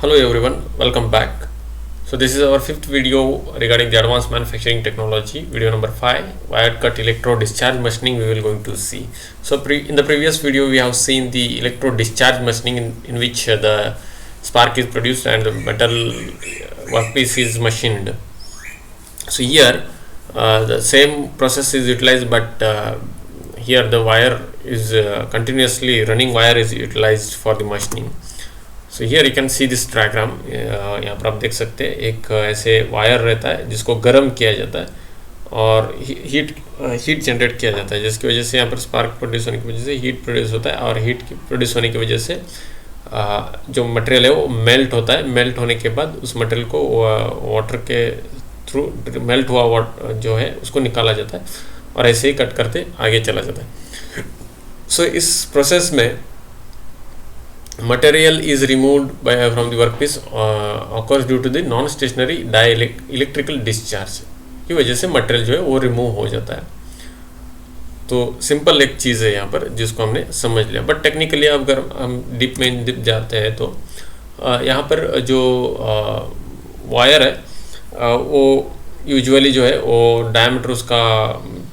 Hello everyone, welcome back. So this is our fifth video regarding the advanced manufacturing technology, video number 5, wired cut electrode discharge machining we will going to see. So in the previous video we have seen the electrode discharge machining in which the spark is produced and the metal workpiece is machined. So here the same process is utilized, but here the wire is continuously running wire is utilized for the machining. So here you can see this diagram, यहाँ पर आप देख सकते हैं एक ऐसे wire रहता है जिसको गर्म किया जाता है और हीट जनरेट किया जाता है, जिसकी वजह से यहाँ पर स्पार्क प्रोड्यूस होने की वजह से हीट प्रोड्यूस होता है और हीट प्रोड्यूस होने की वजह से जो मटेरियल है वो मेल्ट होता है। मेल्ट होने के बाद उस मटेरियल को वाटर के थ्रू मेल्ट हुआ जो है उसको निकाला जाता है और ऐसे ही कट करते आगे चला जाता है। सो इस प्रोसेस में material is removed from the workpiece occurs due to the non-stationary electrical discharge की वजह से मटेरियल जो है वो रिमूव हो जाता है। तो सिंपल एक चीज़ है यहाँ पर जिसको हमने समझ लिया, बट टेक्निकली अगर हम डीप जाते हैं तो यहाँ पर जो वायर है वो यूजुअली जो है वो डायमीटर उसका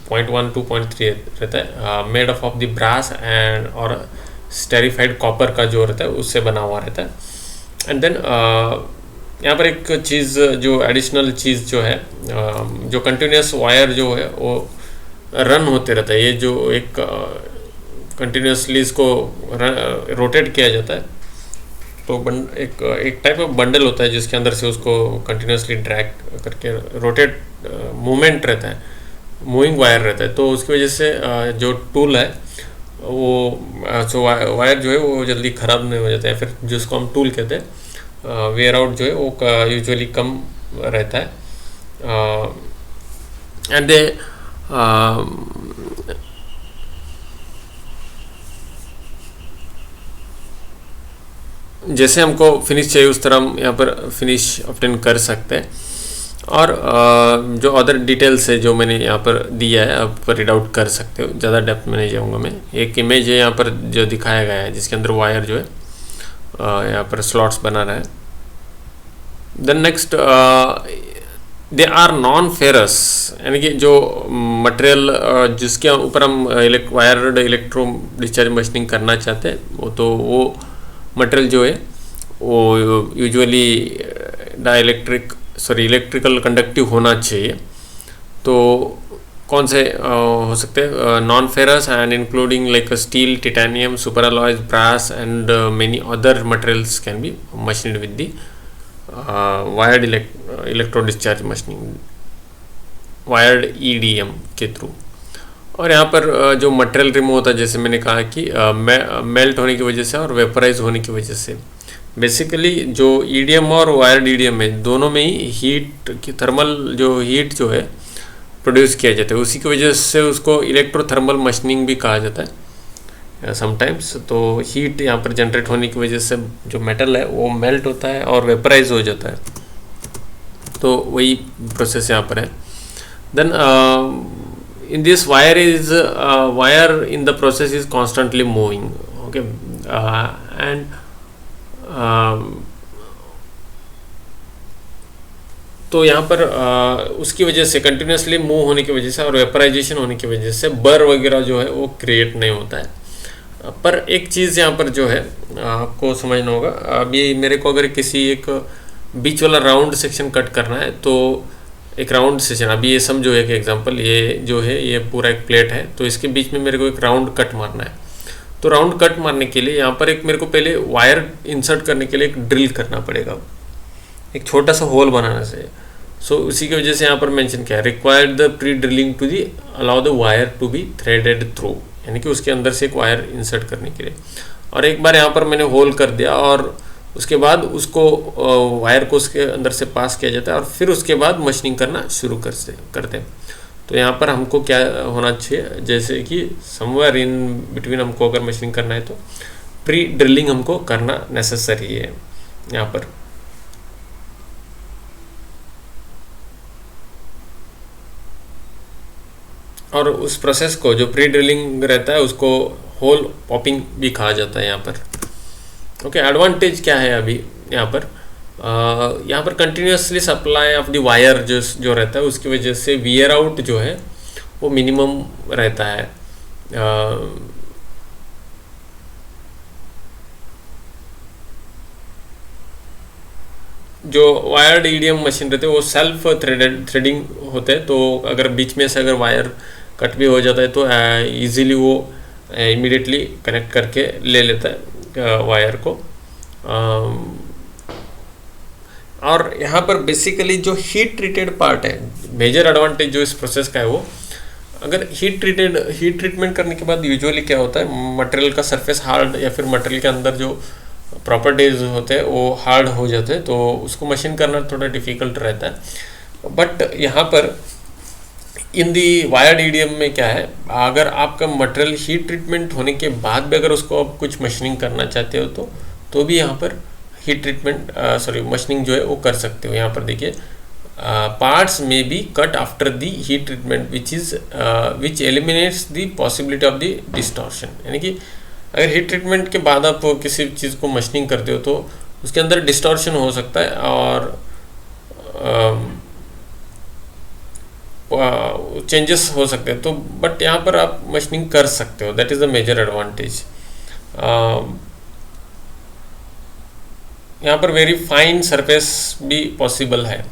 0.1 to 0.3 रहता है, made of the brass and और स्टेरिफाइड कॉपर का जो रहता है उससे बना हुआ रहता है। एंड देन यहाँ पर एक चीज़ जो एडिशनल चीज़ जो है जो कंटिन्यूस वायर जो है वो रन होते रहता है, ये जो एक कंटिन्यूसली इसको रोटेट किया जाता है। तो एक टाइप ऑफ बंडल होता है जिसके अंदर से उसको कंटिन्यूसली ड्रैग करके रोटेट मूवमेंट रहता है, मूविंग वायर रहता है। तो उसकी वजह से जो टूल है वो जो वायर जो है वो जल्दी ख़राब नहीं हो जाता है, फिर जिसको हम टूल कहते हैं वेयर आउट जो है वो यूजुअली कम रहता है। एंड दे जैसे हमको फिनिश चाहिए उस तरह हम यहाँ पर फिनिश ऑब्टेन कर सकते हैं। और जो अदर डिटेल्स है जो मैंने यहाँ पर दिया है आप रीड आउट कर सकते हो, ज़्यादा डेप्थ में नहीं जाऊँगा मैं। एक इमेज है यहाँ पर जो दिखाया गया है जिसके अंदर वायर जो है यहाँ पर स्लॉट्स बना रहा है। Then next they are non ferrous, यानी कि जो मटेरियल जिसके ऊपर हम वायर्ड इलेक्ट्रो डिस्चार्ज मशीनिंग करना चाहते हैं वो मटेरियल जो है वो यूजुअली इलेक्ट्रिकल कंडक्टिव होना चाहिए। तो कौन से हो सकते हैं? Non ferrous and including like steel, titanium, super alloys, brass and many other materials can be machined with the wired electro discharge machining, wired EDM के थ्रू। और यहाँ पर जो मटेरियल रिमूव होता है जैसे मैंने कहा कि मेल्ट होने की वजह से और वेपराइज होने की वजह से, बेसिकली जो EDM और वायर्ड EDM है दोनों में ही हीट की थर्मल जो हीट जो है प्रोड्यूस किया जाता है, उसी की वजह से उसको इलेक्ट्रोथर्मल मशीनिंग भी कहा जाता है समटाइम्स। तो हीट यहाँ पर जनरेट होने की वजह से जो मेटल है वो मेल्ट होता है और वेपराइज हो जाता है, तो वही प्रोसेस यहाँ पर है। Then in this wire in the process is constantly moving, okay, and तो यहाँ पर उसकी वजह से कंटिन्यूसली मूव होने की वजह से और वेपराइजेशन होने की वजह से बर वगैरह जो है वो क्रिएट नहीं होता है। पर एक चीज़ यहाँ पर जो है आपको समझना होगा, अभी मेरे को अगर किसी एक बीच वाला राउंड सेक्शन कट करना है तो एक राउंड सेक्शन, अभी ये समझो एक एग्जांपल, ये जो है ये पूरा एक प्लेट है तो इसके बीच में मेरे को एक राउंड कट मारना है। तो राउंड कट मारने के लिए यहाँ पर एक मेरे को पहले वायर इंसर्ट करने के लिए एक ड्रिल करना पड़ेगा, एक छोटा सा होल बनाना से। सो उसी की वजह से यहाँ पर मेंशन किया है required the pre drilling to the allow the wire to be threaded through, यानी कि उसके अंदर से एक वायर इंसर्ट करने के लिए। और एक बार यहाँ पर मैंने होल कर दिया और उसके बाद उसको वायर को उसके अंदर से पास किया जाता है और फिर उसके बाद मशीनिंग करना शुरू करते हैं। तो यहाँ पर हमको क्या होना चाहिए, जैसे कि समवेयर इन बिटवीन हमको अगर मशीनिंग करना है तो प्री ड्रिलिंग हमको करना नेसेसरी है यहाँ पर। और उस प्रोसेस को जो प्री ड्रिलिंग रहता है उसको होल पॉपिंग भी कहा जाता है यहाँ पर। ओके, एडवांटेज क्या है अभी यहाँ पर, यहाँ पर continuously supply of the wire जो रहता है उसकी वजह से वियर आउट जो है वो मिनिमम रहता है। जो वायर्ड ईडीएम मशीन रहते हैं वो सेल्फ थ्रेडिंग होते हैं, तो अगर बीच में से अगर वायर कट भी हो जाता है तो इजीली वो इमीडिएटली कनेक्ट करके ले लेता है वायर को। और यहाँ पर बेसिकली जो हीट ट्रीटेड पार्ट है, मेजर एडवांटेज जो इस प्रोसेस का है वो, अगर हीट ट्रीटमेंट करने के बाद यूजुअली क्या होता है, मटेरियल का सरफेस हार्ड या फिर मटेरियल के अंदर जो प्रॉपर्टीज होते हैं वो हार्ड हो जाते हैं, तो उसको मशीन करना थोड़ा डिफिकल्ट रहता है। बट यहाँ पर इन दी वायर्ड ईडीएम में क्या है, अगर आपका मटेरियल हीट ट्रीटमेंट होने के बाद भी अगर उसको आप कुछ मशीनिंग करना चाहते हो तो भी यहाँ पर हीट ट्रीटमेंट मशीनिंग जो है वो कर सकते हो। यहाँ पर देखिए पार्ट्स में be cut after the heat treatment which eliminates the possibility of the distortion. यानी कि अगर हीट ट्रीटमेंट के बाद आप किसी चीज़ को मशीनिंग करते हो तो उसके अंदर डिस्टॉर्शन हो सकता है और चेंजेस हो सकते हैं, तो बट यहाँ पर आप मशीनिंग कर सकते हो, that is the major advantage. यहाँ पर वेरी फाइन सरफेस भी पॉसिबल है।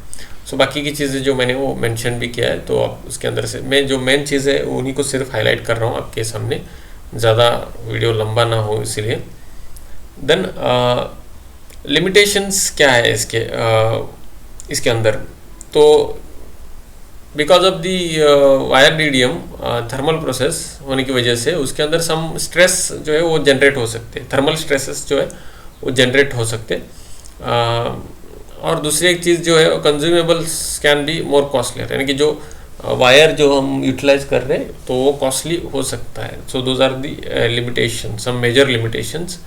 सो बाकी की चीज़ें जो मैंने वो मेंशन भी किया है, तो आप उसके अंदर से मैं जो मेन चीज़ है उन्हीं को सिर्फ हाईलाइट कर रहा हूँ आपके सामने, ज़्यादा वीडियो लंबा ना हो इसीलिए। देन लिमिटेशंस क्या है इसके अंदर, तो because of the wire medium thermal process होने की वजह से उसके अंदर सम स्ट्रेस जो है वो जनरेट हो सकते हैं, थर्मल स्ट्रेसेस जो है वो जनरेट हो सकते हैं। और दूसरी एक चीज़ जो है consumables can be more costlier, यानी कि जो वायर जो हम यूटिलाइज कर रहे हैं तो वो कॉस्टली हो सकता है। So those are the limitation, some major limitations.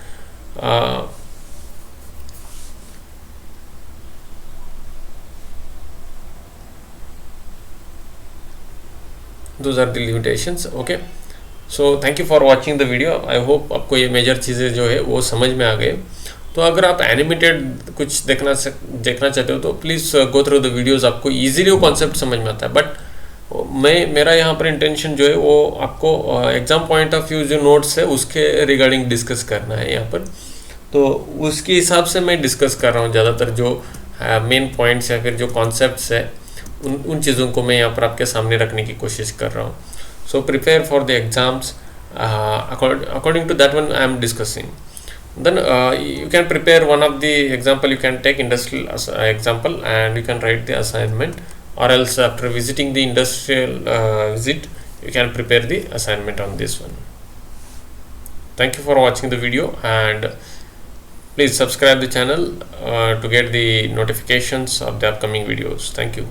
those are the limitations. okay, so thank you for watching the video. I hope आपको ये मेजर चीज़ें जो है वो समझ में आ गए। तो अगर आप एनिमेटेड कुछ देखना चाहते हो तो please go through the videos, आपको इजीली वो कॉन्सेप्ट समझ में आता है। बट मेरा यहाँ पर इंटेंशन जो है वो आपको एग्जाम पॉइंट ऑफ व्यू जो नोट्स है उसके रिगार्डिंग डिस्कस करना है यहाँ पर, तो उसके हिसाब से मैं डिस्कस कर रहा हूँ ज़्यादातर जो मेन पॉइंट्स या फिर जो कॉन्सेप्ट्स है उन चीज़ों को मैं यहाँ पर आपके सामने रखने की कोशिश कर रहा हूँ। So prepare for the exams according to that one I am discussing. Then you can prepare one of the example, you can take industrial example and you can write the assignment, or else after visiting the industrial visit you can prepare the assignment on this one. Thank you for watching the video and please subscribe the channel to get the notifications of the upcoming videos. Thank you.